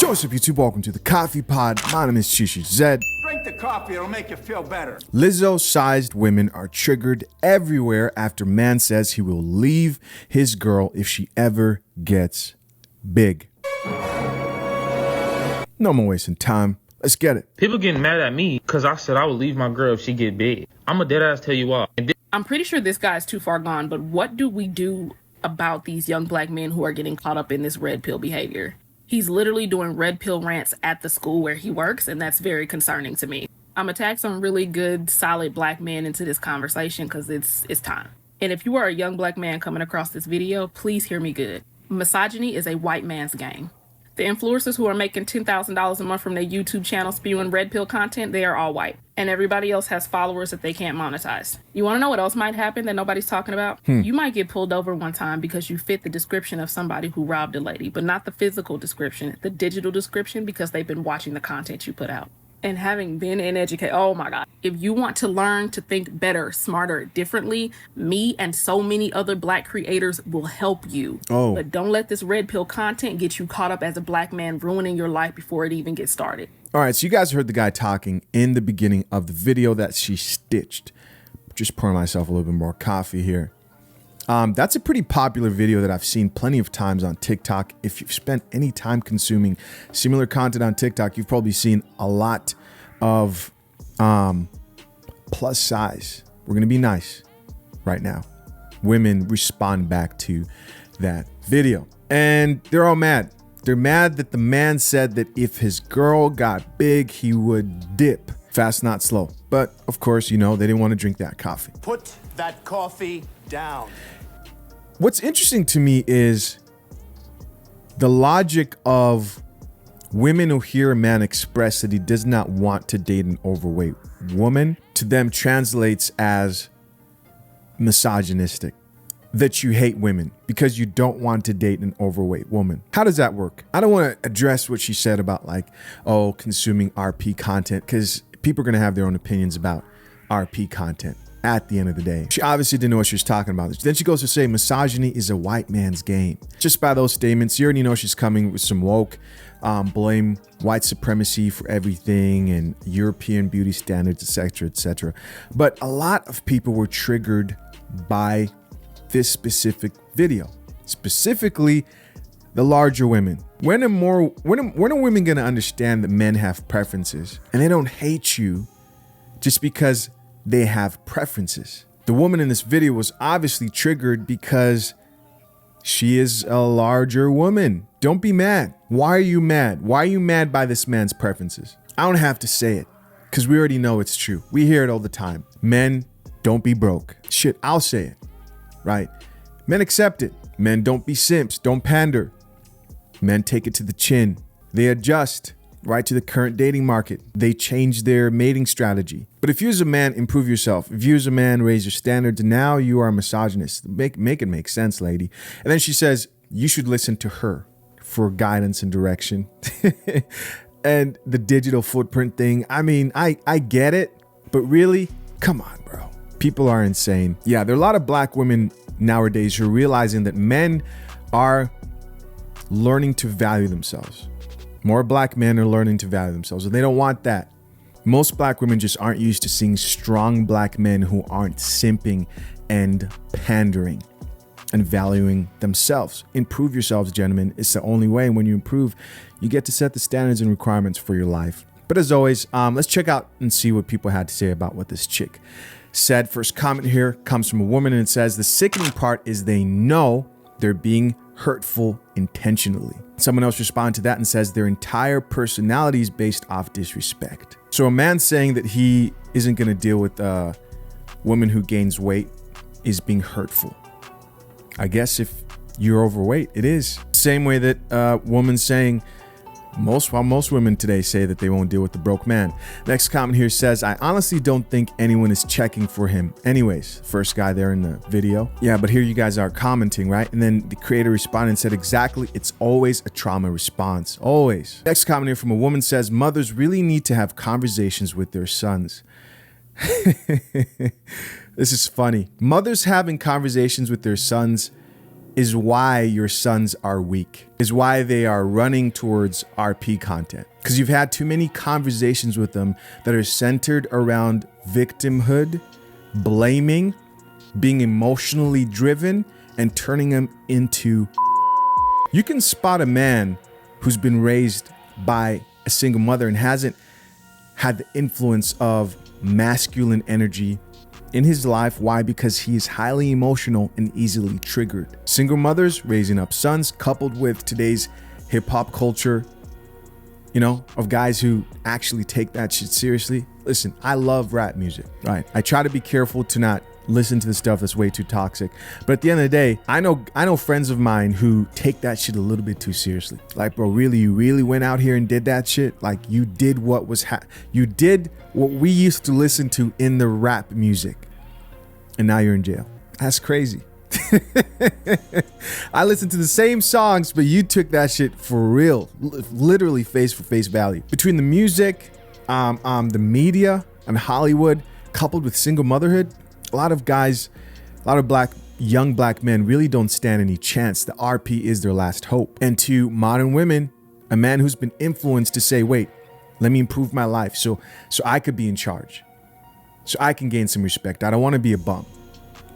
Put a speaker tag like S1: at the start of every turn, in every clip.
S1: Yo, what's up, YouTube? Welcome to the Coffee Pod. My name is Shishi Zed.
S2: Drink the coffee, it'll make you feel better.
S1: Lizzo-sized women are triggered everywhere after man says he will leave his girl if she ever gets big. No more wasting time. Let's get it.
S3: People getting mad at me because I said I would leave my girl if she get big. I'm a dead ass tell you why.
S4: I'm pretty sure this guy's too far gone, but what do we do about these young black men who are getting caught up in this red pill behavior? He's literally doing red pill rants at the school where he works, and that's very concerning to me. I'm gonna tag some really good, solid black men into this conversation because it's time. And if you are a young black man coming across this video, please hear me good. Misogyny is a white man's game. The influencers who are making $10,000 a month from their YouTube channel spewing red pill content, they are all white. And everybody else has followers that they can't monetize. You want to know what else might happen that nobody's talking about? You might get pulled over one time because you fit the description of somebody who robbed a lady, but not the physical description, the digital description, because they've been watching the content you put out. And having been in education, oh my God. If you want to learn to think better, smarter, differently, me and so many other black creators will help you. But don't let this red pill content get you caught up as a black man, ruining your life before it even gets started.
S1: All right, so you guys heard the guy talking in the beginning of the video that she stitched. Just pouring myself a little bit more coffee here. That's a pretty popular video that I've seen plenty of times on TikTok. If you've spent any time consuming similar content on TikTok, you've probably seen a lot of plus size. We're gonna be nice right now. Women respond back to that video and they're all mad. They're mad that the man said that if his girl got big, he would dip. Fast, not slow. But of course, you know, they didn't want to drink that coffee.
S2: Put that coffee down.
S1: What's interesting to me is the logic of women who hear a man express that he does not want to date an overweight woman, to them translates as misogynistic. That you hate women because you don't want to date an overweight woman. How does that work? I don't want to address what she said about like, oh, consuming RP content, because people are going to have their own opinions about RP content at the end of the day. She obviously didn't know what she was talking about. Then she goes to say misogyny is a white man's game. Just by those statements, you already know she's coming with some woke, blame white supremacy for everything and European beauty standards, etc., etc. But a lot of people were triggered by this specific video, specifically the larger women. When are women gonna understand that men have preferences and they don't hate you just because they have preferences? The woman in this video was obviously triggered because she is a larger woman. Don't be mad. Why are you mad? Why are you mad by this man's preferences? I don't have to say it because we already know it's true. We hear it all the time. Men, don't be broke. Shit, I'll say it. Right? Men accept it. Men don't be simps. Don't pander. Men take it to the chin. They adjust right to the current dating market. They change their mating strategy. But if you as a man improve yourself, if you as a man raise your standards, now you are a misogynist. Make it make sense, lady. And then she says, you should listen to her for guidance and direction. And the digital footprint thing. I mean, I get it, but really, come on, bro. People are insane. Yeah, there are a lot of black women nowadays who are realizing that men are learning to value themselves. More black men are learning to value themselves, and they don't want that. Most black women just aren't used to seeing strong black men who aren't simping and pandering and valuing themselves. Improve yourselves, gentlemen. It's the only way. And when you improve, you get to set the standards and requirements for your life. But as always, let's check out and see what people had to say about what this chick said. First comment here comes from a woman and it says, the sickening part is they know they're being hurtful intentionally. Someone else responded to that and says their entire personality is based off disrespect. So a man saying that he isn't going to deal with a woman who gains weight is being hurtful. I guess if you're overweight, it is. Same way that a woman saying, most women today say that they won't deal with the broke man. Next comment here says, I honestly don't think anyone is checking for him. Anyways, first guy there in the video. Yeah, but here you guys are commenting, right? And then the creator responded and said, exactly, it's always a trauma response. Always. Next comment here from a woman says, mothers really need to have conversations with their sons. This is funny. Mothers having conversations with their sons is why your sons are weak, is why they are running towards RP content. Because you've had too many conversations with them that are centered around victimhood, blaming, being emotionally driven, and turning them into. You can spot a man who's been raised by a single mother and hasn't had the influence of masculine energy in his life. Why? Because he is highly emotional and easily triggered. Single mothers raising up sons, coupled with today's hip hop culture, of guys who actually take that shit seriously. Listen, I love rap music, right? I try to be careful to not listen to the stuff that's way too toxic. But at the end of the day, I know friends of mine who take that shit a little bit too seriously. Like, bro, really, you really went out here and did that shit? Like, you did what was you did what we used to listen to in the rap music, and now you're in jail. That's crazy. I listened to the same songs, but you took that shit for real, literally face for face value. Between the music, the media, and Hollywood, coupled with single motherhood, a lot of young black men really don't stand any chance. The RP is their last hope. And to modern women, a man who's been influenced to say, wait, let me improve my life so I could be in charge, so I can gain some respect. I don't want to be a bum,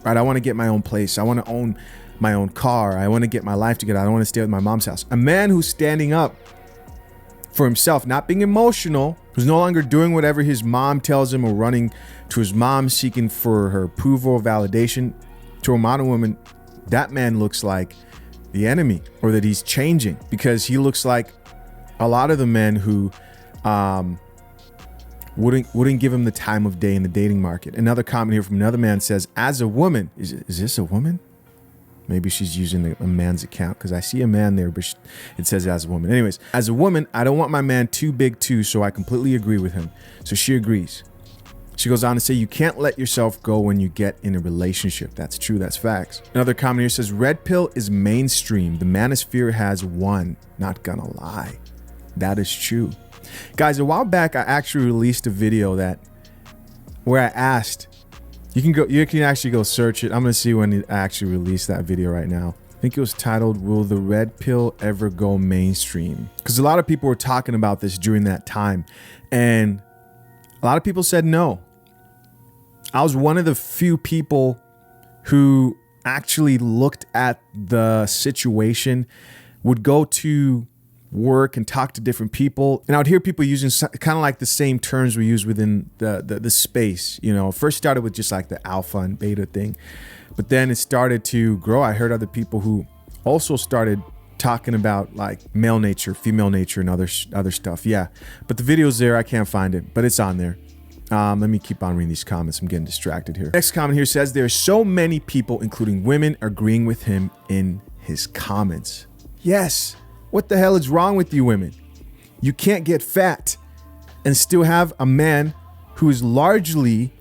S1: right? I want to get my own place. I want to own my own car. I want to get my life together. I don't want to stay at my mom's house. A man who's standing up for himself, not being emotional, who's no longer doing whatever his mom tells him or running to his mom seeking for her approval or validation. To a modern woman, that man looks like the enemy, or that he's changing, because he looks like a lot of the men who wouldn't give him the time of day in the dating market. Another comment here from another man says, as a woman, is this a woman? Maybe she's using a man's account, because I see a man there, but it says as a woman. Anyways, as a woman, I don't want my man too big too, so I completely agree with him. So she agrees. She goes on to say, you can't let yourself go when you get in a relationship. That's true. That's facts. Another comment here says, red pill is mainstream. The manosphere has won. Not gonna lie. That is true. Guys, a while back, I actually released a video where I asked, you can actually go search it. I'm going to see when I actually released that video right now. I think it was titled, will the red pill ever go mainstream? Because a lot of people were talking about this during that time, and a lot of people said no. I was one of the few people who actually looked at the situation, would go to work and talk to different people, and I would hear people using kind of like the same terms we use within the space. First started with just like the alpha and beta thing, but then it started to grow. I heard other people who also started talking about like male nature, female nature, and other stuff. Yeah, but the video's there. I can't find it, but it's on there. Let me keep on reading these comments. I'm getting distracted here. Next comment here says, there are so many people, including women, agreeing with him in his comments. Yes. What the hell is wrong with you women? You can't get fat and still have a man who is largely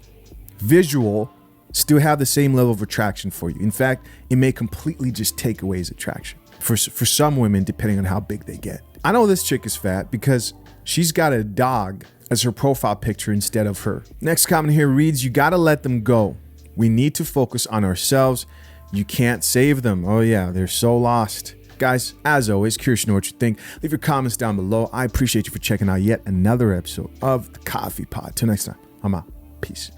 S1: visual still have the same level of attraction for you. In fact, it may completely just take away his attraction for some women, depending on how big they get. I know this chick is fat because she's got a dog as her profile picture instead of her. Next comment here reads, you gotta let them go. We need to focus on ourselves. You can't save them. Oh yeah, they're so lost. Guys, as always, curious to know what you think. Leave your comments down below. I appreciate you for checking out yet another episode of The Coffee Pod. Till next time, I'm out. Peace.